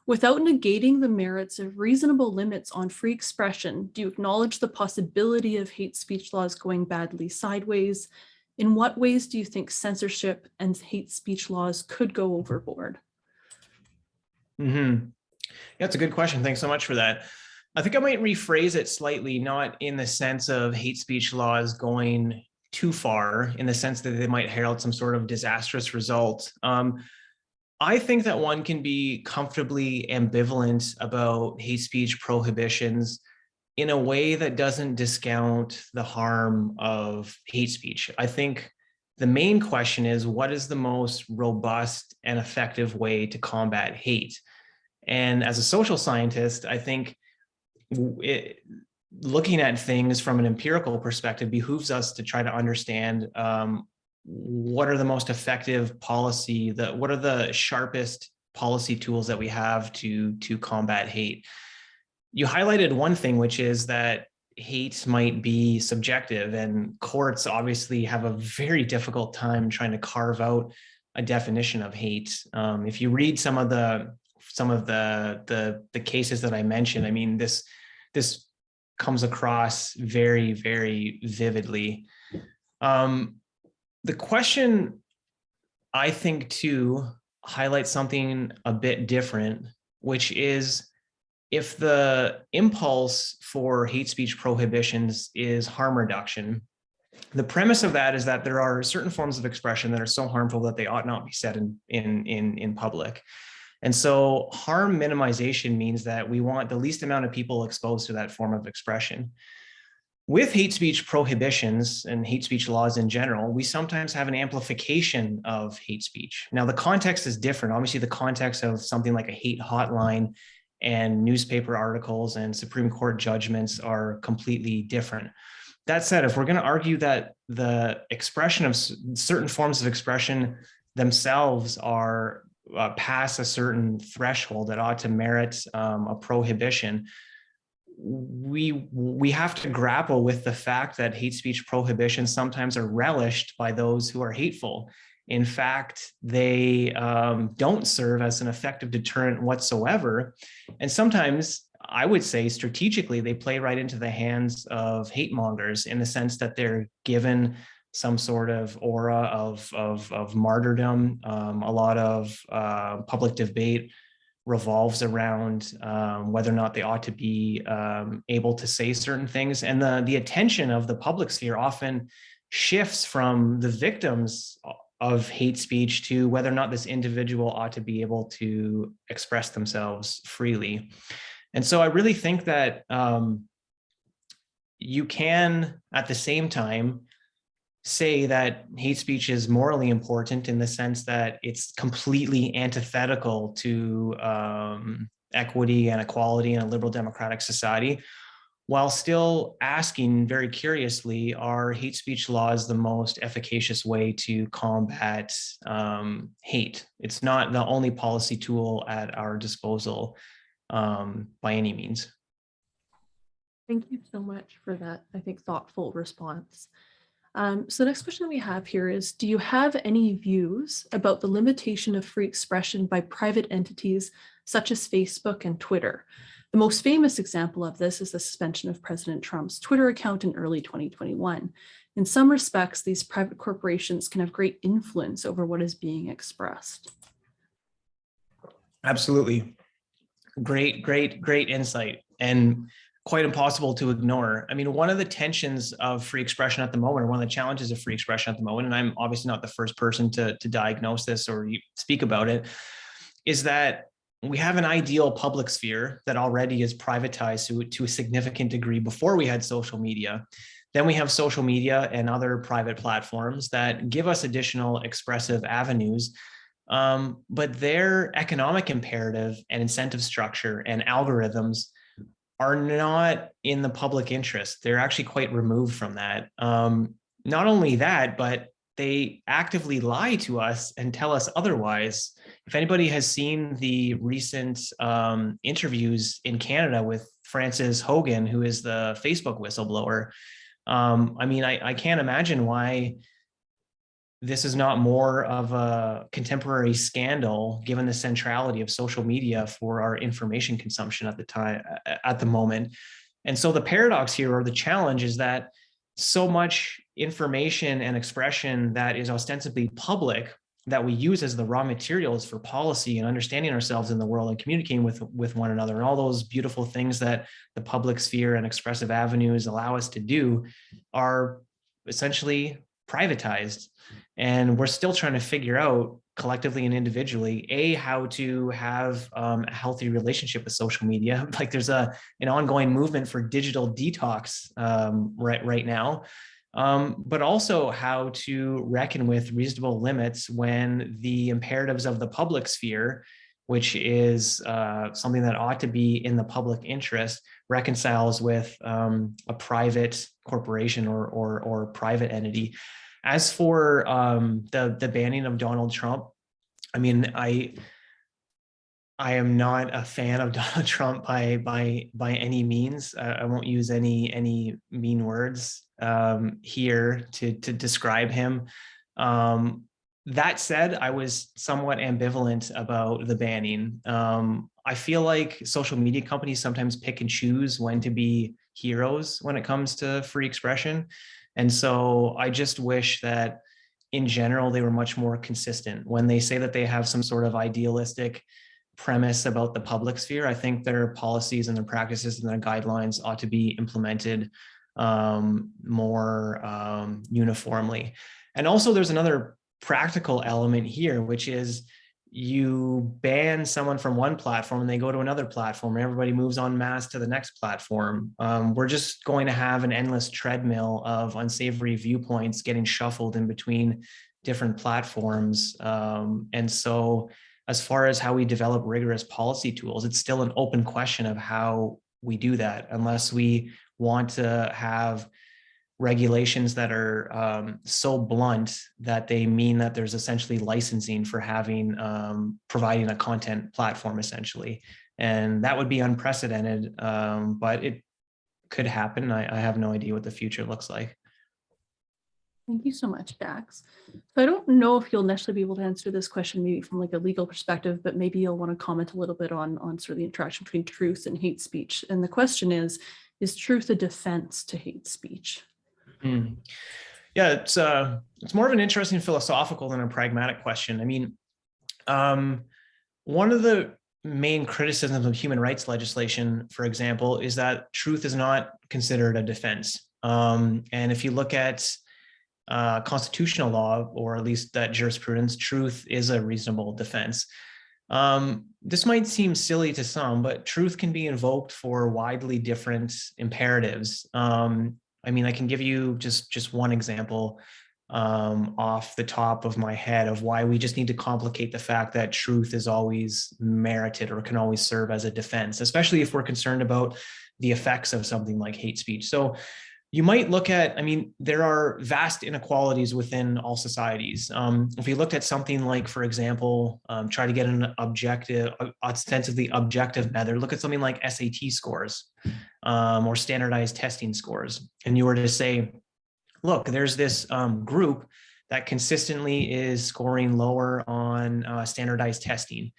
Without negating the merits of reasonable limits on free expression, do you acknowledge the possibility of hate speech laws going badly sideways? In what ways do you think censorship and hate speech laws could go overboard? Yeah, that's a good question. Thanks so much for that. I think I might rephrase it slightly, not in the sense of hate speech laws going too far, in the sense that they might herald some sort of disastrous result. I think that one can be comfortably ambivalent about hate speech prohibitions in a way that doesn't discount the harm of hate speech. I think the main question is, what is the most robust and effective way to combat hate? And as a social scientist, I think looking at things from an empirical perspective behooves us to try to understand what are the most effective policy, what are the sharpest policy tools that we have to combat hate. You highlighted one thing, which is that hate might be subjective, and courts obviously have a very difficult time trying to carve out a definition of hate. If you read some of the cases that I mentioned, I mean, this comes across very, very vividly. The question, I think, too, highlights something a bit different, which is, if the impulse for hate speech prohibitions is harm reduction, the premise of that is that there are certain forms of expression that are so harmful that they ought not be said in public. And so harm minimization means that we want the least amount of people exposed to that form of expression. With hate speech prohibitions and hate speech laws in general, we sometimes have an amplification of hate speech. Now, the context is different. Obviously, the context of something like a hate hotline and newspaper articles and Supreme Court judgments are completely different. That said, if we're going to argue that the expression of certain forms of expression themselves are past a certain threshold that ought to merit a prohibition, we have to grapple with the fact that hate speech prohibitions sometimes are relished by those who are hateful. In fact, they don't serve as an effective deterrent whatsoever. And sometimes, I would say strategically, they play right into the hands of hate mongers, in the sense that they're given some sort of aura of martyrdom. A lot of public debate revolves around whether or not they ought to be able to say certain things. And the attention of the public sphere often shifts from the victims of hate speech to whether or not this individual ought to be able to express themselves freely. And so I really think that you can, at the same time, say that hate speech is morally important, in the sense that it's completely antithetical to equity and equality in a liberal democratic society, while still asking very curiously, are hate speech laws the most efficacious way to combat hate? It's not the only policy tool at our disposal by any means. Thank you so much for that, I think, thoughtful response. So the next question we have here is, do you have any views about the limitation of free expression by private entities such as Facebook and Twitter? The most famous example of this is the suspension of President Trump's Twitter account in early 2021. In some respects, these private corporations can have great influence over what is being expressed. Absolutely. Great insight. And quite impossible to ignore. I mean, one of the tensions of free expression at the moment, or one of the challenges of free expression at the moment, and I'm obviously not the first person to diagnose this or speak about it, is that we have an ideal public sphere that already is privatized to a significant degree before we had social media. Then we have social media and other private platforms that give us additional expressive avenues. But their economic imperative and incentive structure and algorithms are not in the public interest. They're actually quite removed from that. Not only that, but they actively lie to us and tell us otherwise. If anybody has seen the recent interviews in Canada with Frances Hogan, who is the Facebook whistleblower, I mean, I can't imagine why this is not more of a contemporary scandal, given the centrality of social media for our information consumption at the moment. And so the paradox here, or the challenge, is that so much information and expression that is ostensibly public, that we use as the raw materials for policy and understanding ourselves in the world and communicating with one another, and all those beautiful things that the public sphere and expressive avenues allow us to do, are essentially privatized. And we're still trying to figure out collectively and individually, how to have a healthy relationship with social media. Like there's an ongoing movement for digital detox right now, but also how to reckon with reasonable limits when the imperatives of the public sphere, which is something that ought to be in the public interest, reconciles with a private corporation or private entity. As for the banning of Donald Trump, I mean, I am not a fan of Donald Trump by any means. I won't use any mean words here to describe him. That said, I was somewhat ambivalent about the banning. I feel like social media companies sometimes pick and choose when to be heroes when it comes to free expression. And so I just wish that in general, they were much more consistent. When they say that they have some sort of idealistic premise about the public sphere, I think their policies and their practices and their guidelines ought to be implemented more uniformly. And also there's another practical element here, which is you ban someone from one platform and they go to another platform and everybody moves en masse to the next platform. We're just going to have an endless treadmill of unsavory viewpoints getting shuffled in between different platforms. And so as far as how we develop rigorous policy tools, it's still an open question of how we do that, unless we want to have regulations that are so blunt that they mean that there's essentially licensing for having providing a content platform essentially. And that would be unprecedented, but it could happen. I have no idea what the future looks like. Thank you so much, Dax. So I don't know if you'll necessarily be able to answer this question maybe from like a legal perspective, but maybe you'll want to comment a little bit on sort of the interaction between truth and hate speech. And the question is truth a defense to hate speech? Yeah, it's more of an interesting philosophical than a pragmatic question. I mean, one of the main criticisms of human rights legislation, for example, is that truth is not considered a defense. And if you look at constitutional law, or at least that jurisprudence, truth is a reasonable defense. This might seem silly to some, but truth can be invoked for widely different imperatives. I mean, I can give you just one example off the top of my head of why we just need to complicate the fact that truth is always merited or can always serve as a defense, especially if we're concerned about the effects of something like hate speech. So you might look at, I mean, there are vast inequalities within all societies. If we looked at something like, for example, try to get an ostensibly objective method, look at something like SAT scores or standardized testing scores. And you were to say, look, there's this group that consistently is scoring lower on standardized testing.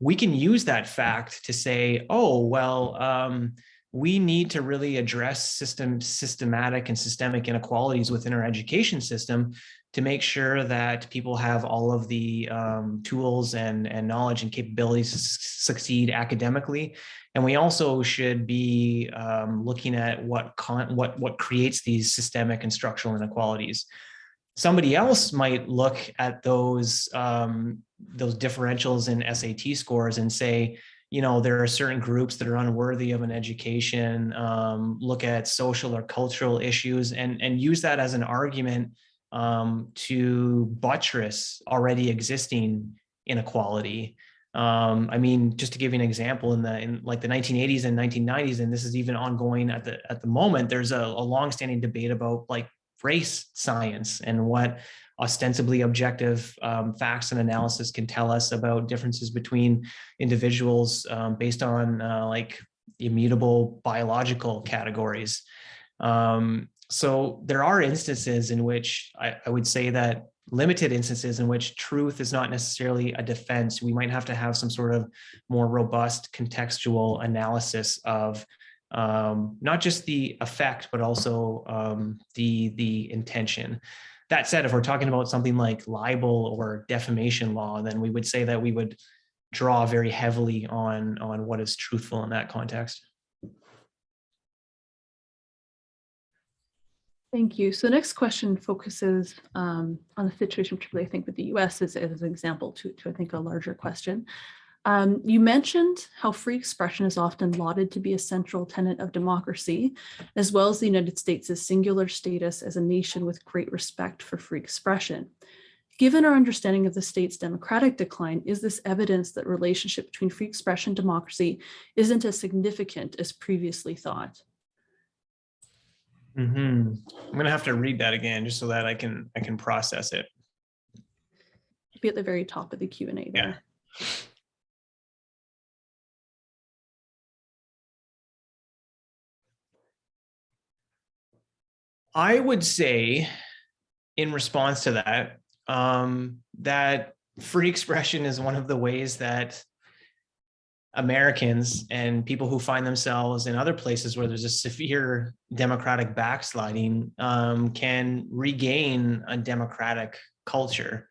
We can use that fact to say, oh, well, we need to really address systematic and systemic inequalities within our education system to make sure that people have all of the tools and knowledge and capabilities to succeed academically. And we also should be looking at what creates these systemic and structural inequalities. Somebody else might look at those differentials in SAT scores and say, you know, there are certain groups that are unworthy of an education, look at social or cultural issues and use that as an argument to buttress already existing inequality. I mean, just to give you an example, in like the 1980s and 1990s, and this is even ongoing at the moment, there's a longstanding debate about like race science and what ostensibly objective facts and analysis can tell us about differences between individuals based on like immutable biological categories. So there are instances in which I would say that limited instances in which truth is not necessarily a defense. We might have to have some sort of more robust contextual analysis of not just the effect, but also the intention. That said, if we're talking about something like libel or defamation law, then we would say that we would draw very heavily on what is truthful in that context. Thank you. So the next question focuses on the situation, particularly I think with the US as an example to I think a larger question. You mentioned how free expression is often lauded to be a central tenet of democracy, as well as the United States' singular status as a nation with great respect for free expression. Given our understanding of the state's democratic decline, is this evidence that relationship between free expression and democracy isn't as significant as previously thought? I'm going to have to read that again just so that I can process it. Be at the very top of the Q&A there. Yeah. I would say, in response to that, that free expression is one of the ways that Americans and people who find themselves in other places where there's a severe democratic backsliding can regain a democratic culture.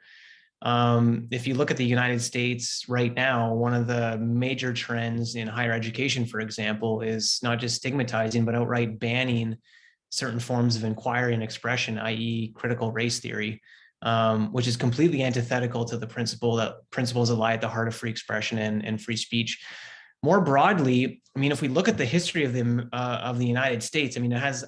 If you look at the United States right now, one of the major trends in higher education, for example, is not just stigmatizing, but outright banning certain forms of inquiry and expression, i.e. critical race theory, which is completely antithetical to the principles that lie at the heart of free expression and free speech. More broadly, I mean, if we look at the history of the United States, I mean, it has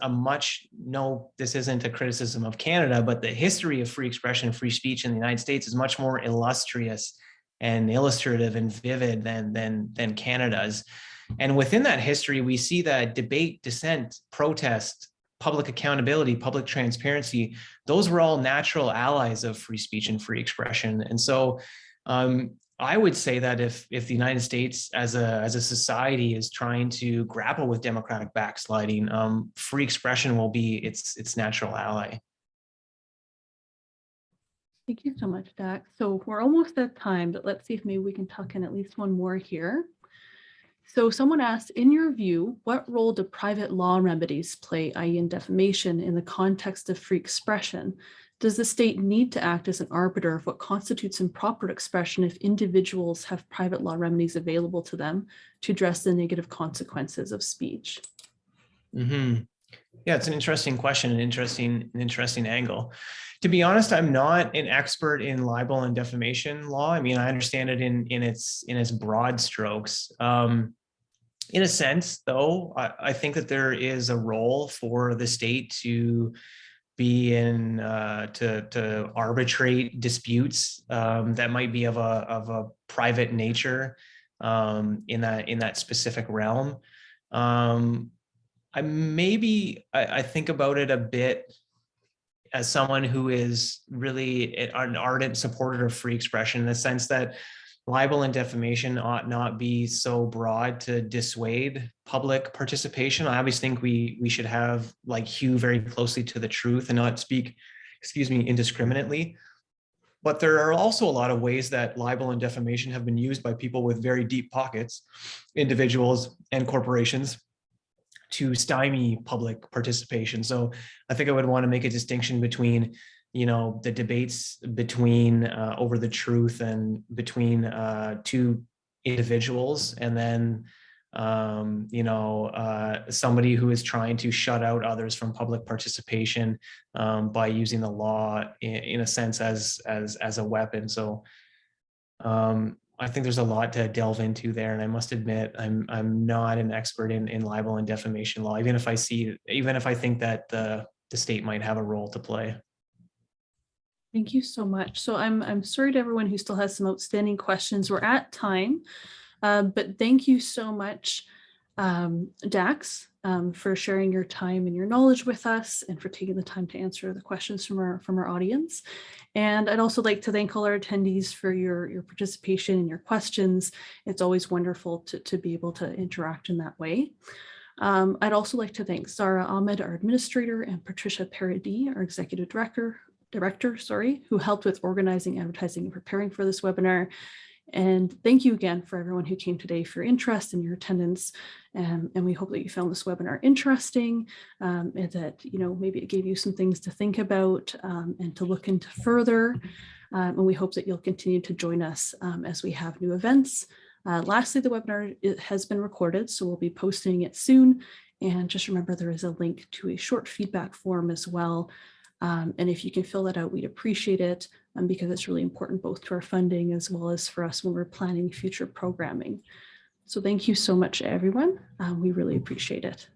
this isn't a criticism of Canada, but the history of free expression and free speech in the United States is much more illustrious and illustrative and vivid than Canada's. And within that history, we see that debate, dissent, protest, public accountability, public transparency, those were all natural allies of free speech and free expression. And so I would say that if the United States as a society is trying to grapple with democratic backsliding, free expression will be its natural ally. Thank you so much, Dax. So we're almost at time, but let's see if maybe we can tuck in at least one more here. So someone asked, in your view, what role do private law remedies play, i.e. in defamation, in the context of free expression? Does the state need to act as an arbiter of what constitutes improper expression if individuals have private law remedies available to them to address the negative consequences of speech? Yeah, it's an interesting question, an interesting angle. To be honest, I'm not an expert in libel and defamation law. I mean, I understand it in its broad strokes. In a sense, though, I think that there is a role for the state to be in to arbitrate disputes that might be of a private nature in that specific realm. I think about it a bit as someone who is really an ardent supporter of free expression, in the sense that libel and defamation ought not be so broad to dissuade public participation. I always think we should have hew very closely to the truth and not speak, indiscriminately. But there are also a lot of ways that libel and defamation have been used by people with very deep pockets, individuals and corporations, to stymie public participation. So I think I would want to make a distinction between the debates between over the truth and between two individuals, and then somebody who is trying to shut out others from public participation by using the law in a sense as a weapon. So I think there's a lot to delve into there, and I must admit I'm not an expert in libel and defamation law, even if I think that the state might have a role to play. Thank you so much. So I'm sorry to everyone who still has some outstanding questions. We're at time, but thank you so much, Dax, for sharing your time and your knowledge with us, and for taking the time to answer the questions from our audience. And I'd also like to thank all our attendees for your participation and your questions. It's always wonderful to be able to interact in that way. I'd also like to thank Zara Ahmed, our administrator, and Patricia Paradis, our executive director, who helped with organizing, advertising, and preparing for this webinar. And thank you again for everyone who came today for your interest and your attendance. And we hope that you found this webinar interesting, and that maybe it gave you some things to think about and to look into further. And we hope that you'll continue to join us as we have new events. Lastly, the webinar has been recorded, so we'll be posting it soon. And just remember, there is a link to a short feedback form as well. And if you can fill that out, we'd appreciate it, because it's really important both to our funding as well as for us when we're planning future programming. So thank you so much, everyone. We really appreciate it.